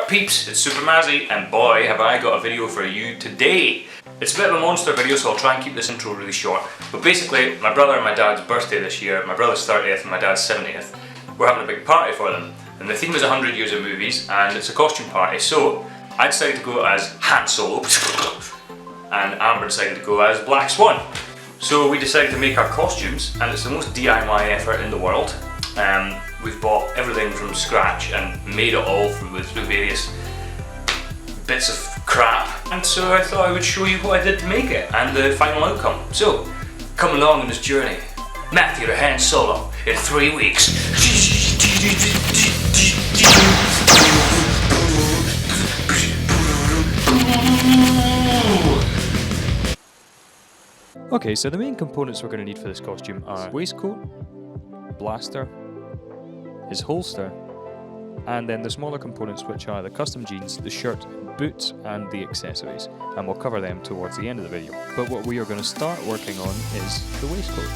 up peeps, it's SuperMazy, and boy have I got a video for you today. It's a bit of a monster video, so I'll try and keep this intro really short. But basically, my brother and my dad's birthday this year, my brother's 30th and my dad's 70th, we're having a big party for them. And the theme is 100 years of movies, and it's a costume party, so I decided to go as Han Solo, and Amber decided to go as Black Swan. So we decided to make our costumes, and it's the most DIY effort in the world. We've bought everything from scratch and made it all through various bits of crap, and so I thought I would show you what I did to make it and the final outcome. So come along on this journey. Matthew to Han Solo in 3 weeks. Okay, so the main components we're going to need for this costume are waistcoat, blaster, his holster, and then the smaller components, which are the custom jeans, the shirt, boots, and the accessories, and we'll cover them towards the end of the video. But what we are going to start working on is the waistcoat.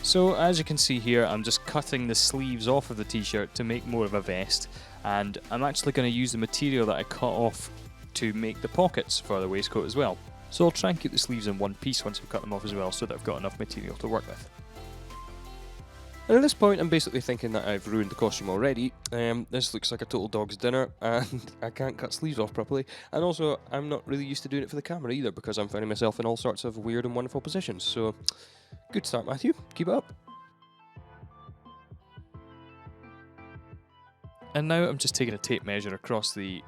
So as you can see here, I'm just cutting the sleeves off of the t-shirt to make more of a vest, and I'm actually going to use the material that I cut off to make the pockets for the waistcoat as well. So I'll try and keep the sleeves in one piece once I've cut them off as well, so that I've got enough material to work with. And at this point, I'm basically thinking that I've ruined the costume already. This looks like a total dog's dinner, and I can't cut sleeves off properly. And also, I'm not really used to doing it for the camera either, because I'm finding myself in all sorts of weird and wonderful positions. So, good start, Matthew. Keep it up. And now I'm just taking a tape measure across the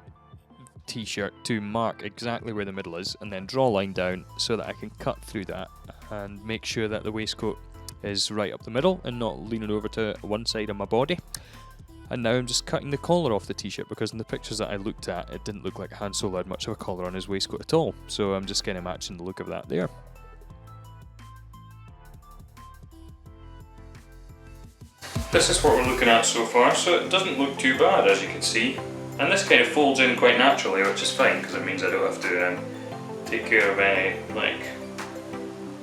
t-shirt to mark exactly where the middle is, and then draw a line down so that I can cut through that and make sure that the waistcoat is right up the middle and not leaning over to one side of my body. And now I'm just cutting the collar off the t-shirt, because in the pictures that I looked at, it didn't look like Han Solo had much of a collar on his waistcoat at all, so I'm just kind of matching the look of that there. This is what we're looking at so far, so it doesn't look too bad, as you can see. And this kind of folds in quite naturally, which is fine, because it means I don't have to take care of any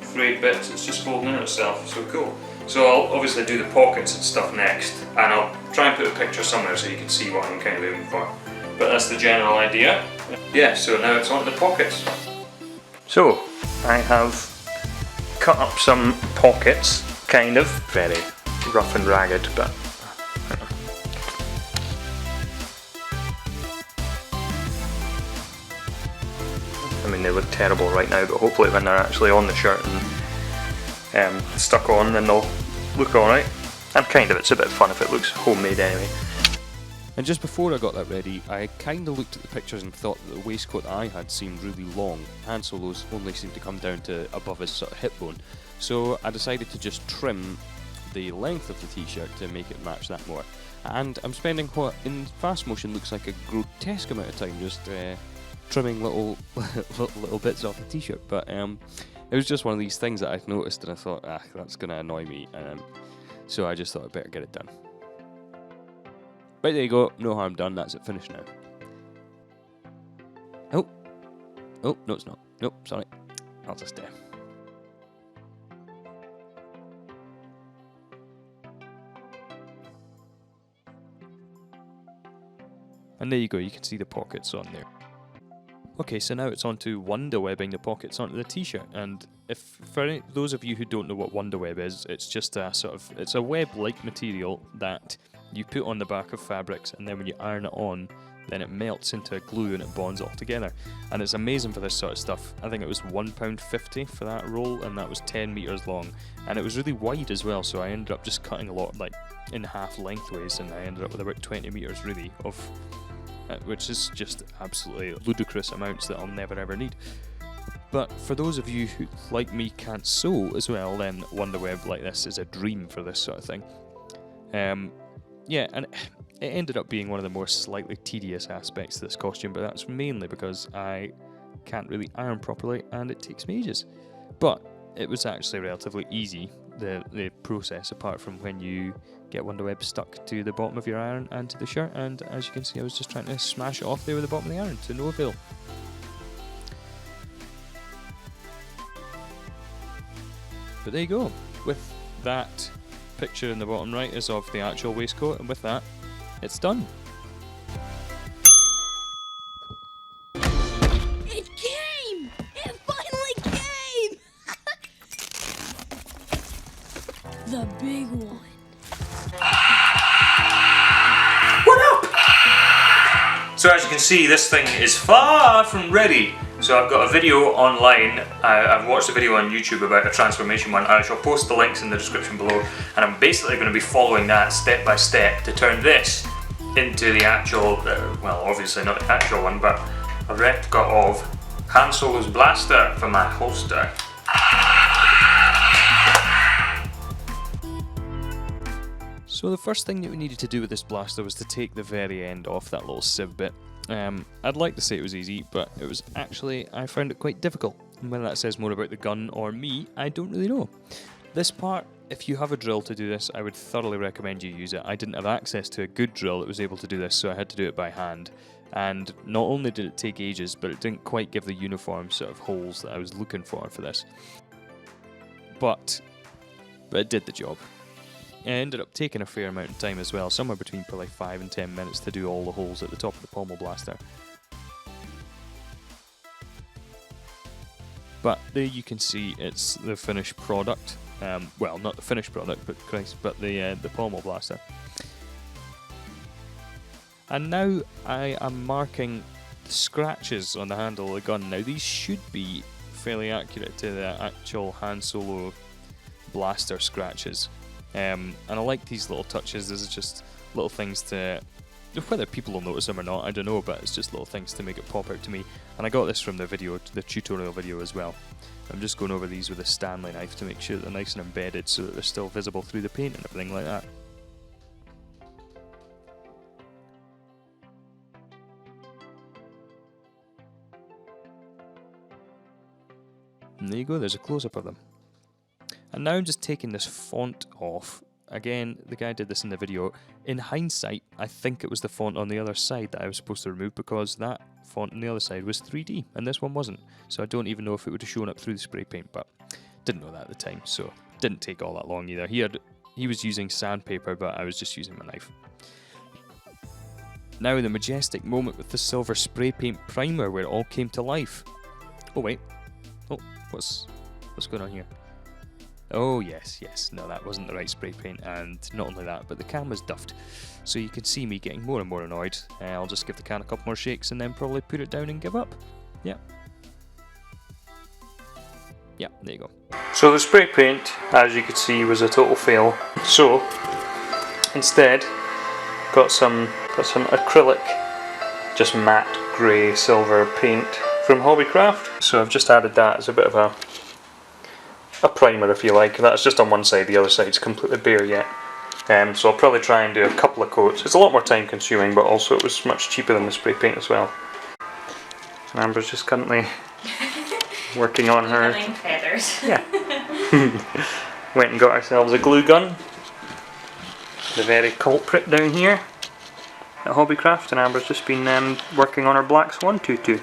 frayed bits. It's just folding in itself, so cool. So I'll obviously do the pockets and stuff next, and I'll try and put a picture somewhere so you can see what I'm kind of aiming for. But that's the general idea. Yeah, so now it's on to the pockets. So I have cut up some pockets, kind of, very rough and ragged, but I mean, they look terrible right now, but hopefully when they're actually on the shirt and stuck on, then they'll look alright. And kind of, it's a bit of fun if it looks homemade anyway. And just before I got that ready, I kind of looked at the pictures and thought that the waistcoat that I had seemed really long. Han Solo's only seemed to come down to above his sort of hip bone. So I decided to just trim the length of the t-shirt to make it match that more. And I'm spending what in fast motion looks like a grotesque amount of time just trimming little bits off the t-shirt, but it was just one of these things that I'd noticed, and I thought, that's going to annoy me, so I just thought I'd better get it done. Right, there you go, no harm done, that's it finished now. Oh, no it's not, nope, sorry, I'll just And there you go, you can see the pockets on there. Okay, so now it's on to wonder webbing the pockets onto the t-shirt, and for those of you who don't know what wonder web is, it's just a it's a web-like material that you put on the back of fabrics, and then when you iron it on, then it melts into glue and it bonds all together. And it's amazing for this sort of stuff. I think it was £1.50 for that roll, and that was 10 meters long, and it was really wide as well, so I ended up just cutting a lot in half lengthways, and I ended up with about 20 meters really of which is just absolutely ludicrous amounts that I'll never ever need. But for those of you who, like me, can't sew as well, then wonder web like this is a dream for this sort of thing. Yeah, and it ended up being one of the more slightly tedious aspects of this costume, but that's mainly because I can't really iron properly and it takes me ages. But it was actually relatively easy, the process, apart from when you get wonder web stuck to the bottom of your iron and to the shirt, and as you can see I was just trying to smash it off there with the bottom of the iron to no avail. But there you go, with that picture in the bottom right is of the actual waistcoat, and with that it's done. So as you can see, this thing is far from ready. So I've got a video online, I've watched a video on YouTube about a transformation one. I shall post the links in the description below, and I'm basically going to be following that step by step to turn this into the actual, well obviously not the actual one, but a replica of Han Solo's blaster for my holster. So the first thing that we needed to do with this blaster was to take the very end off, that little sieve bit. I'd like to say it was easy, but it was actually, I found it quite difficult. And whether that says more about the gun or me, I don't really know. This part, if you have a drill to do this, I would thoroughly recommend you use it. I didn't have access to a good drill that was able to do this, so I had to do it by hand. And not only did it take ages, but it didn't quite give the uniform sort of holes that I was looking for this. But it did the job. It ended up taking a fair amount of time as well, somewhere between probably 5 and 10 minutes to do all the holes at the top of the Pommel blaster. But there you can see it's the finished product. Well, not the finished product, but the Pommel blaster. And now I am marking the scratches on the handle of the gun. Now these should be fairly accurate to the actual Han Solo blaster scratches. And I like these little touches. This is just little things to, whether people will notice them or not, I don't know, but it's just little things to make it pop out to me. And I got this from the video, the tutorial video as well. I'm just going over these with a Stanley knife to make sure that they're nice and embedded so that they're still visible through the paint and everything like that. And there you go, there's a close-up of them. And now I'm just taking this font off. Again, the guy did this in the video. In hindsight, I think it was the font on the other side that I was supposed to remove, because that font on the other side was 3D and this one wasn't. So I don't even know if it would have shown up through the spray paint, but didn't know that at the time, so it didn't take all that long either. He was using sandpaper, but I was just using my knife. Now the majestic moment with the silver spray paint primer where it all came to life. Oh wait. Oh, what's going on here? Oh yes, no, that wasn't the right spray paint, and not only that, but the can was duffed. So you can see me getting more and more annoyed. I'll just give the can a couple more shakes and then probably put it down and give up. Yeah, there you go. So the spray paint, as you could see, was a total fail. So instead, got some acrylic, just matte grey silver paint from Hobbycraft. So I've just added that as a bit of a primer, if you like. That's just on one side, the other side's completely bare yet. So I'll probably try and do a couple of coats. It's a lot more time consuming, but also it was much cheaper than the spray paint as well. And Amber's just currently working on her feathers. Yeah. Went and got ourselves a glue gun. The very culprit down here at Hobbycraft, and Amber's just been working on her Black Swan tutu.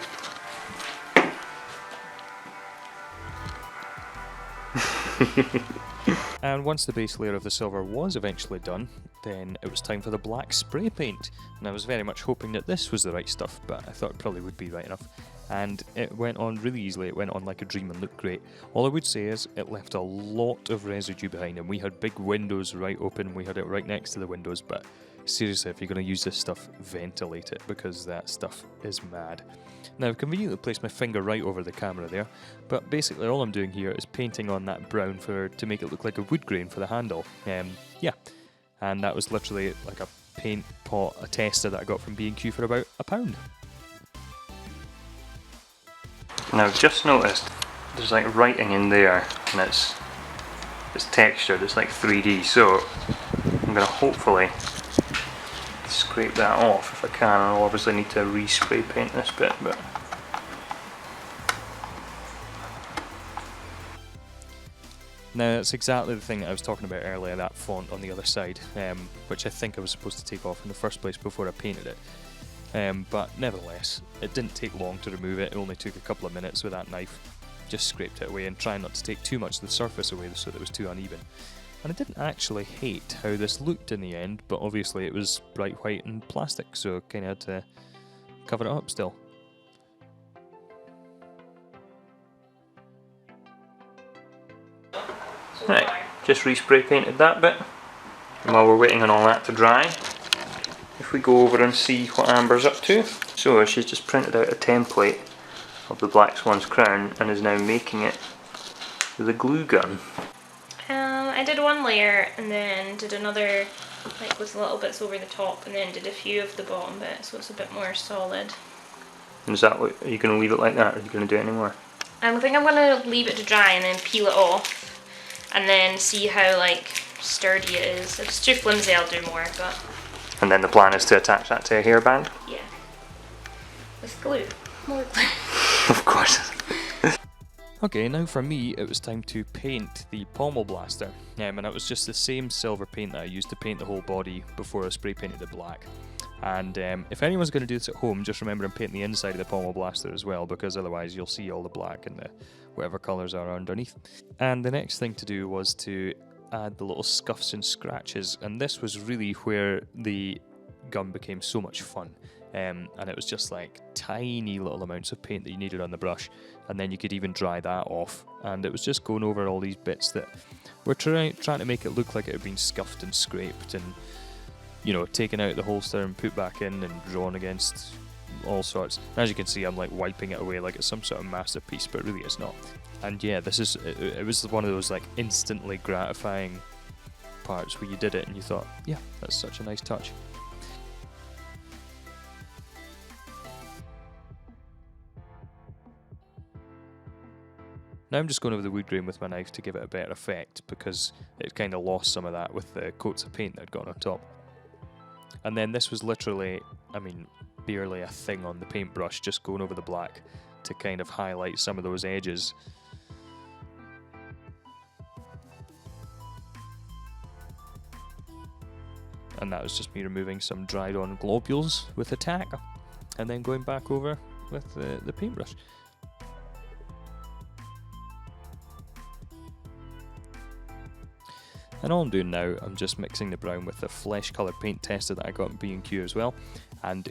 And once the base layer of the silver was eventually done, then it was time for the black spray paint. And I was very much hoping that this was the right stuff, but I thought it probably would be right enough. And it went on really easily, it went on like a dream and looked great. All I would say is it left a lot of residue behind, and we had big windows right open, we had it right next to the windows, but seriously, if you're going to use this stuff, ventilate it, because that stuff is mad. Now I've conveniently placed my finger right over the camera there, but basically all I'm doing here is painting on that brown to make it look like a wood grain for the handle. Yeah, and that was literally like a paint pot, a tester that I got from B&Q for about £1. Now I've just noticed there's like writing in there, and it's textured, it's like 3D, so I'm going to hopefully scrape that off if I can. I'll obviously need to re-spray paint this bit, but now that's exactly the thing that I was talking about earlier, that font on the other side, which I think I was supposed to take off in the first place before I painted it. But nevertheless, it didn't take long to remove it. It only took a couple of minutes with that knife. Just scraped it away and trying not to take too much of the surface away so that it was too uneven. And I didn't actually hate how this looked in the end, but obviously it was bright white and plastic, so I kind of had to cover it up still. right, just re-spray painted that bit. And while we're waiting on all that to dry, if we go over and see what Amber's up to. So she's just printed out a template of the Black Swan's crown and is now making it with a glue gun. I did one layer and then did another like with little bits over the top and then did a few of the bottom bits so it's a bit more solid. And is that what, are you going to leave it like that or are you going to do it anymore? I think I'm going to leave it to dry and then peel it off and then see how like sturdy it is. If it's too flimsy I'll do more, but... And then the plan is to attach that to a hairband? Yeah. With glue. More glue. Of course. Okay, now for me, it was time to paint the Pommel blaster. And it was just the same silver paint that I used to paint the whole body before I spray painted it black. And if anyone's going to do this at home, just remember I'm painting the inside of the Pommel blaster as well, because otherwise you'll see all the black and the whatever colours are underneath. And the next thing to do was to add the little scuffs and scratches, and this was really where the gun became so much fun. And it was just like tiny little amounts of paint that you needed on the brush, and then you could even dry that off, and it was just going over all these bits that were trying to make it look like it had been scuffed and scraped and, you know, taken out the holster and put back in and drawn against all sorts. And as you can see, I'm like wiping it away like it's some sort of masterpiece, but really it's not. And yeah, it was one of those like instantly gratifying parts where you did it and you thought, yeah, that's such a nice touch. Now I'm just going over the wood grain with my knife to give it a better effect, because it kind of lost some of that with the coats of paint that had gone on top. And then this was literally, I mean, barely a thing on the paintbrush, just going over the black to kind of highlight some of those edges. And that was just me removing some dried on globules with a tack, and then going back over with the paintbrush. And all I'm doing now, I'm just mixing the brown with the flesh coloured paint tester that I got in B&Q as well. And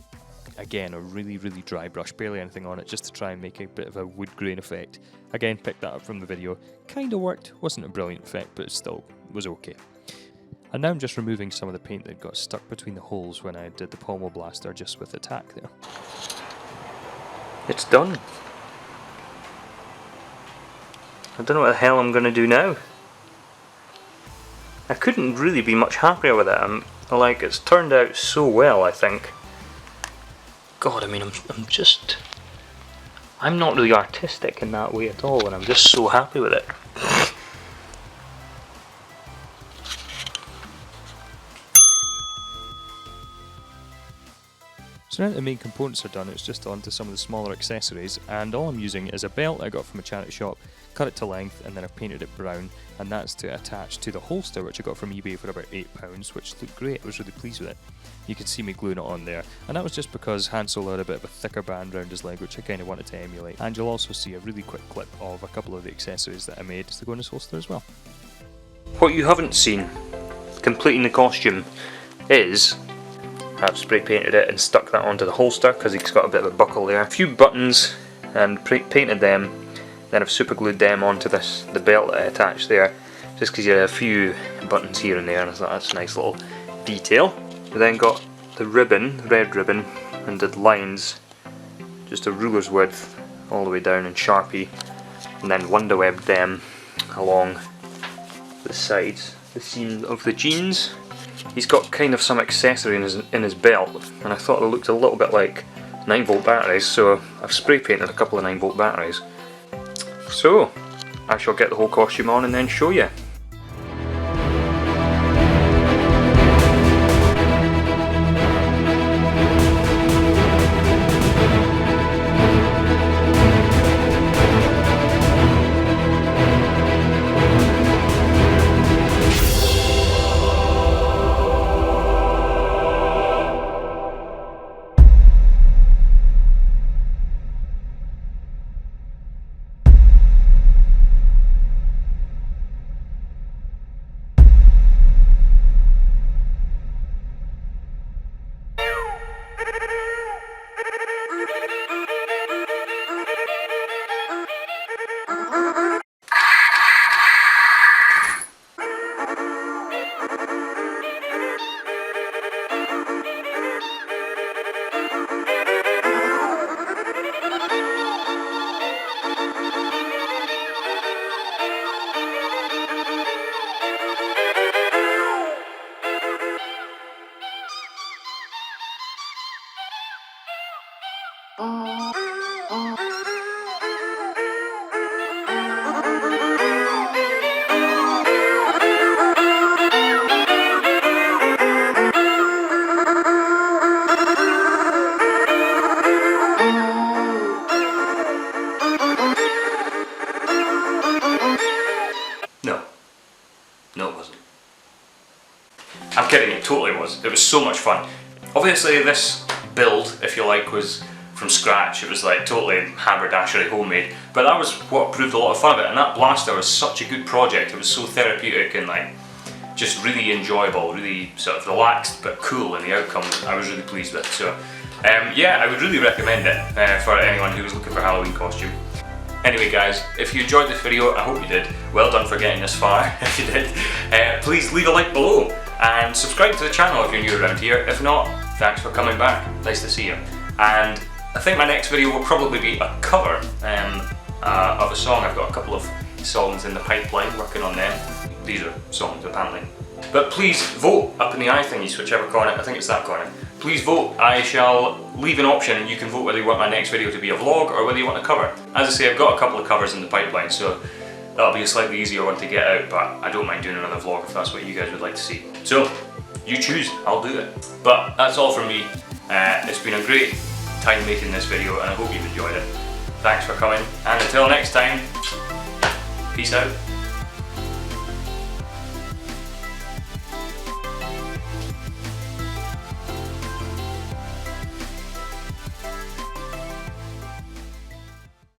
again, a really, really dry brush, barely anything on it, just to try and make a bit of a wood grain effect. Again, picked that up from the video. Kind of worked, wasn't a brilliant effect, but it still was okay. And now I'm just removing some of the paint that got stuck between the holes when I did the Pommel blaster, just with the tack there. It's done. I don't know what the hell I'm going to do now. I couldn't really be much happier with it. Like, it's turned out so well, I think. God, I mean, I'm not really artistic in that way at all, and I'm just so happy with it. So now that the main components are done, it's just on to some of the smaller accessories, and all I'm using is a belt I got from a charity shop, cut it to length, and then I've painted it brown, and that's to attach to the holster which I got from eBay for about £8, which looked great. I was really pleased with it. You can see me gluing it on there, and that was just because Hansel had a bit of a thicker band around his leg, which I kind of wanted to emulate. And you'll also see a really quick clip of a couple of the accessories that I made to go in his holster as well. What you haven't seen, completing the costume, is I've spray painted it and stuck that onto the holster because it's got a bit of a buckle there. A few buttons and painted them, then I've super glued them onto the belt that I attached there, just because you had a few buttons here and there, and I thought that's a nice little detail. I then got the ribbon, red ribbon, and did lines, just a ruler's width all the way down in Sharpie, and then wonder webbed them along the sides, the seam of the jeans. He's got kind of some accessory in his belt, and I thought it looked a little bit like 9-volt batteries, so I've spray painted a couple of 9-volt batteries. So, I shall get the whole costume on and then show you. No. No, it wasn't. I'm kidding, it totally was. It was so much fun. Obviously this build, if you like, was from scratch. It was like totally haberdashery homemade, but that was what proved a lot of fun of it, and that blaster was such a good project. It was so therapeutic and like just really enjoyable, really sort of relaxed but cool, and the outcome I was really pleased with. So yeah, I would really recommend it for anyone who was looking for a Halloween costume. Anyway guys, if you enjoyed this video, I hope you did. Well done for getting this far, if you did. Please leave a like below and subscribe to the channel if you're new around here. If not, thanks for coming back. Nice to see you. And I think my next video will probably be a cover of a song. I've got a couple of songs in the pipeline, working on them. These are songs apparently. But please vote up in the eye thingy, whichever corner, I think it's that corner. Please vote. I shall leave an option and you can vote whether you want my next video to be a vlog or whether you want a cover. As I say, I've got a couple of covers in the pipeline, so that'll be a slightly easier one to get out, but I don't mind doing another vlog if that's what you guys would like to see. So, you choose, I'll do it. But that's all from me. It's been a great time making this video and I hope you've enjoyed it. Thanks for coming, and until next time, peace out.